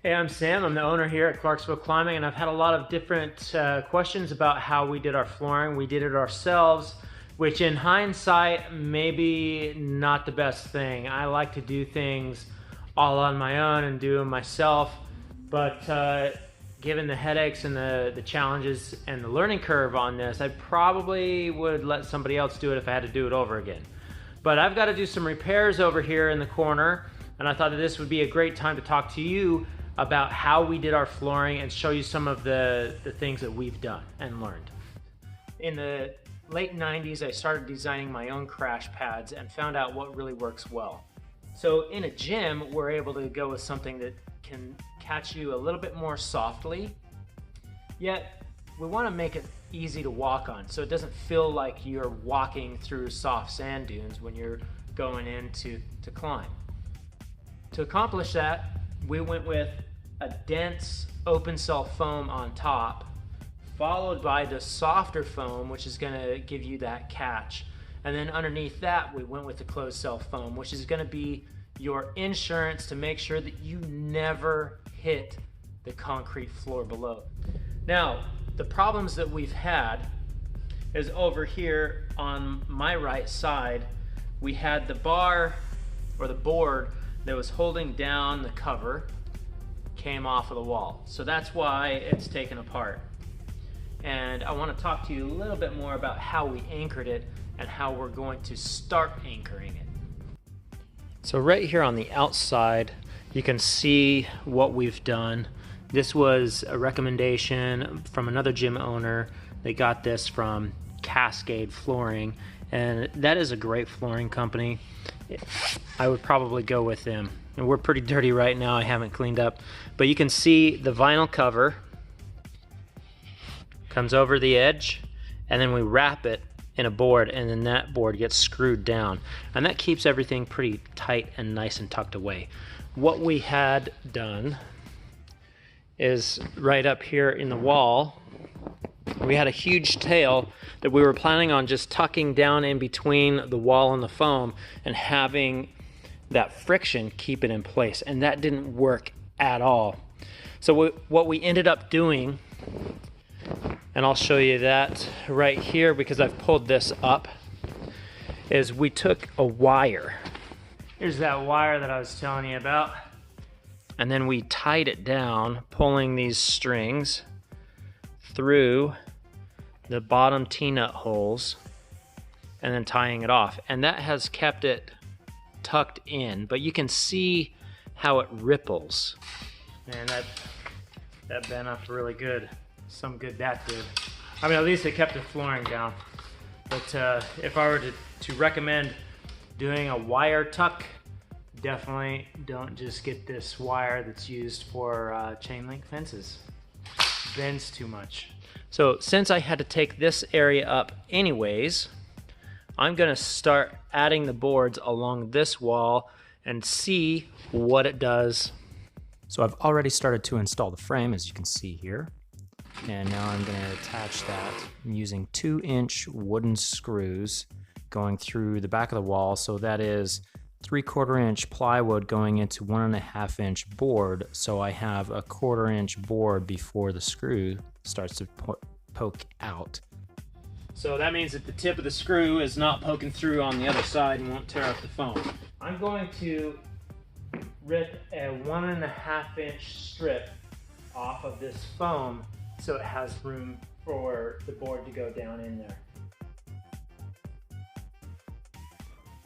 Hey, I'm Sam. I'm the owner here at Clarksville Climbing, and I've had a lot of different questions about how we did our flooring. We did it ourselves, which in hindsight, maybe not the best thing. I like to do things all on my own and do them myself, but given the headaches and the challenges and the learning curve on this, I probably would let somebody else do it if I had to do it over again. But I've got to do some repairs over here in the corner, and I thought that this would be a great time to talk to you about how we did our flooring and show you some of the things that we've done and learned. In the late 90s, I started designing my own crash pads and found out what really works well. So in a gym, we're able to go with something that can catch you a little bit more softly, yet we want to make it easy to walk on so it doesn't feel like you're walking through soft sand dunes when you're going in to climb. To accomplish that, we went with a dense open cell foam on top, followed by the softer foam, which is going to give you that catch. And then underneath that, we went with the closed cell foam, which is going to be your insurance to make sure that you never hit the concrete floor below. Now, the problems that we've had is over here on my right side, we had the bar or the board that was holding down the cover came off of the wall. So that's why it's taken apart. And I want to talk to you a little bit more about how we anchored it and how we're going to start anchoring it. So right here on the outside, you can see what we've done. This was a recommendation from another gym owner. They got this from Cascade Flooring, and that is a great flooring company. I would probably go with them. And we're pretty dirty right now, I haven't cleaned up. But you can see the vinyl cover comes over the edge, and then we wrap it in a board, and then that board gets screwed down. And that keeps everything pretty tight and nice and tucked away. What we had done is right up here in the wall, we had a huge tail that we were planning on just tucking down in between the wall and the foam and having that friction keep it in place, and that didn't work at all. So what we ended up doing, and I'll show you that right here because I've pulled this up, is we took a wire. Here's that wire that I was telling you about. And then we tied it down, pulling these strings through the bottom T-nut holes and then tying it off. And that has kept it tucked in, but you can see how it ripples. Man, that bent up really good. Some good that did. I mean, at least it kept the flooring down. But if I were to recommend doing a wire tuck, definitely don't just get this wire that's used for chain link fences. It bends too much. So since I had to take this area up anyways, I'm gonna start adding the boards along this wall and see what it does. So I've already started to install the frame, as you can see here. And now I'm gonna attach that. I'm using 2-inch wooden screws going through the back of the wall. So that is 3/4 inch plywood going into 1.5 inch board. So I have a 1/4 inch board before the screw starts to poke out. So that means that the tip of the screw is not poking through on the other side and won't tear up the foam. I'm going to rip a 1.5 inch strip off of this foam so it has room for the board to go down in there.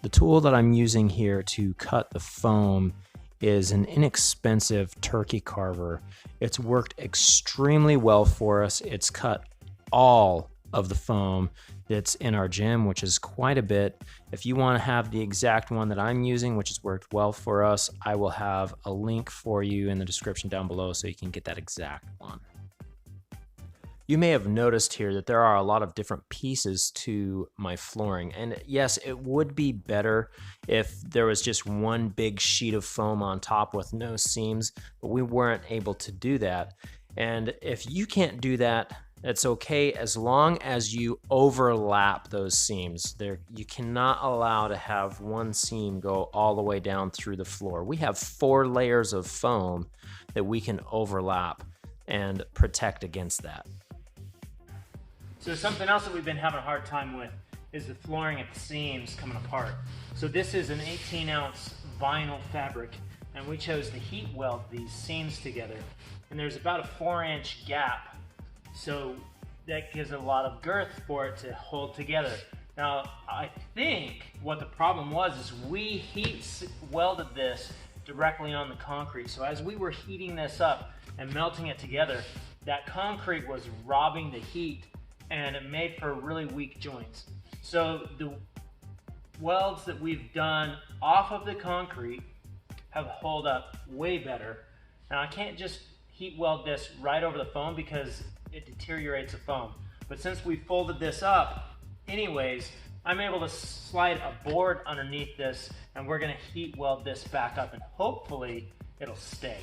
The tool that I'm using here to cut the foam is an inexpensive turkey carver. It's worked extremely well for us. It's cut all of the foam that's in our gym, which is quite a bit. If you want to have the exact one that I'm using, which has worked well for us, I will have a link for you in the description down below so you can get that exact one. You may have noticed here that there are a lot of different pieces to my flooring. And yes, it would be better if there was just one big sheet of foam on top with no seams, but we weren't able to do that. And if you can't do that, It's okay as long as you overlap those seams. You cannot allow to have one seam go all the way down through the floor. We have 4 layers of foam that we can overlap and protect against that. So something else that we've been having a hard time with is the flooring at the seams coming apart. So this is an 18-ounce vinyl fabric, and we chose to heat weld these seams together. And there's about a 4-inch gap, so that gives it a lot of girth for it to hold together. Now, I think what the problem was is we heat welded this directly on the concrete. So as we were heating this up and melting it together, that concrete was robbing the heat, and it made for really weak joints. So the welds that we've done off of the concrete have held up way better. Now I can't just heat weld this right over the foam because it deteriorates the foam. But since we folded this up anyways, I'm able to slide a board underneath this, and we're gonna heat weld this back up, and hopefully it'll stay.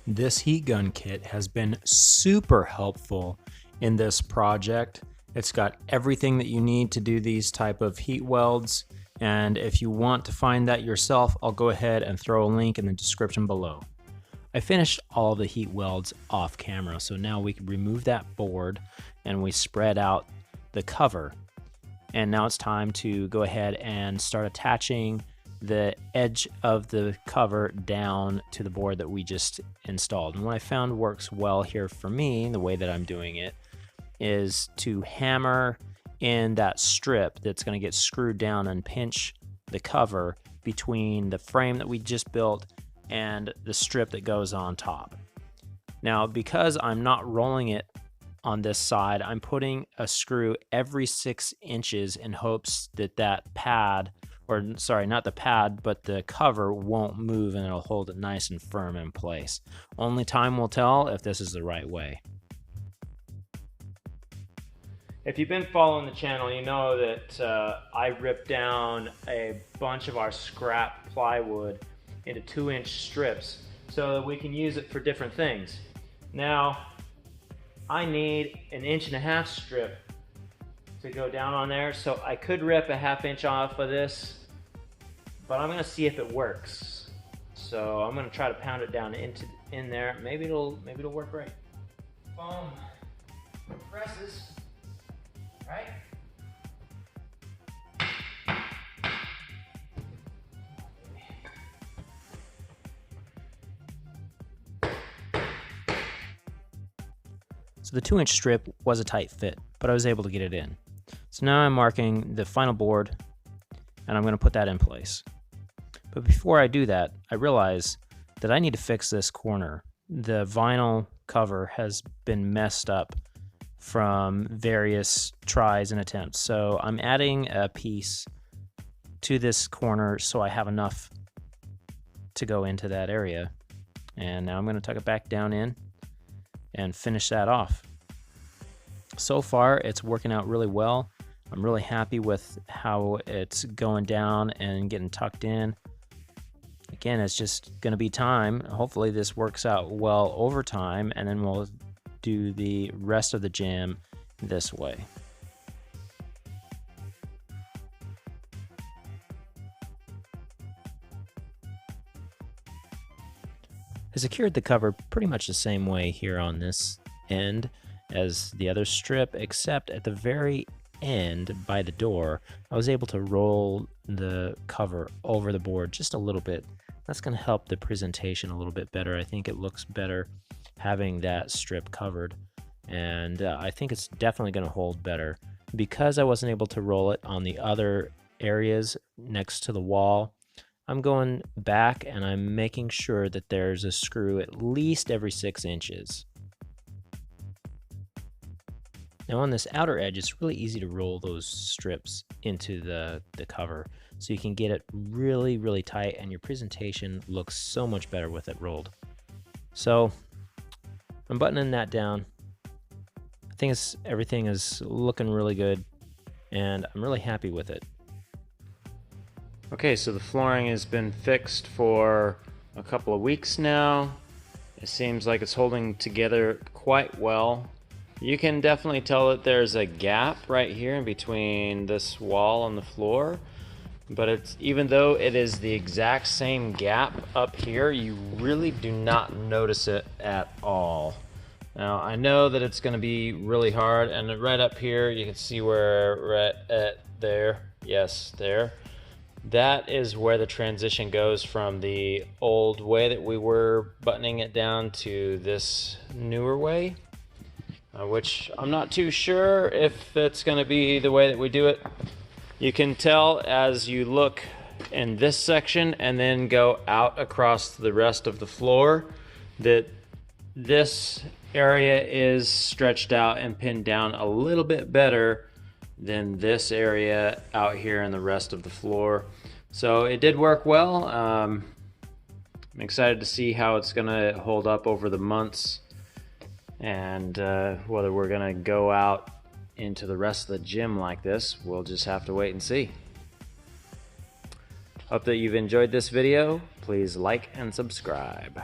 This heat gun kit has been super helpful in this project. It's got everything that you need to do these type of heat welds, and if you want to find that yourself, I'll go ahead and throw a link in the description below. I finished all of the heat welds off camera, so now we can remove that board and we spread out the cover. And now it's time to go ahead and start attaching the edge of the cover down to the board that we just installed. And what I found works well here for me, the way that I'm doing it, is to hammer in that strip that's going to get screwed down and pinch the cover between the frame that we just built and the strip that goes on top. Now, because I'm not rolling it on this side, I'm putting a screw every 6 inches in hopes that that pad, or sorry, not the pad, but the cover won't move and it'll hold it nice and firm in place. Only time will tell if this is the right way. If you've been following the channel, you know that I ripped down a bunch of our scrap plywood into 2-inch strips so that we can use it for different things. Now, I need an 1.5 inch strip to go down on there, so I could rip a 1/2 inch off of this, but I'm gonna see if it works. So I'm gonna try to pound it down in there. Maybe it'll work right. Foam presses, right? So the 2-inch strip was a tight fit, but I was able to get it in. So now I'm marking the final board, and I'm going to put that in place. But before I do that, I realize that I need to fix this corner. The vinyl cover has been messed up from various tries and attempts. So I'm adding a piece to this corner so I have enough to go into that area. And now I'm going to tuck it back down in and finish that off. So far, it's working out really well. I'm really happy with how it's going down and getting tucked in. Again, it's just gonna be time. Hopefully this works out well over time, and then we'll do the rest of the jam this way. I secured the cover pretty much the same way here on this end as the other strip, except at the very end by the door, I was able to roll the cover over the board just a little bit. That's going to help the presentation a little bit better. I think it looks better having that strip covered, and I think it's definitely going to hold better. Because I wasn't able to roll it on the other areas next to the wall, I'm going back and I'm making sure that there's a screw at least every 6 inches. Now on this outer edge, it's really easy to roll those strips into the cover, so you can get it really, really tight, and your presentation looks so much better with it rolled. So I'm buttoning that down. I think everything is looking really good, and I'm really happy with it. Okay, so the flooring has been fixed for a couple of weeks now, It seems like it's holding together quite well. You can definitely tell that there's a gap right here in between this wall and the floor, but it's, even though it is the exact same gap up here, you really do not notice it at all. Now I know that it's going to be really hard, and right up here you can see where right at there, yes, there, that is where the transition goes from the old way that we were buttoning it down to this newer way, which I'm not too sure if it's going to be the way that we do it. You can tell as you look in this section and then go out across the rest of the floor that this area is stretched out and pinned down a little bit better than this area out here in the rest of the floor. So it did work well. I'm excited to see how it's gonna hold up over the months, and whether we're gonna go out into the rest of the gym like this, we'll just have to wait and see. Hope that you've enjoyed this video. Please like and subscribe.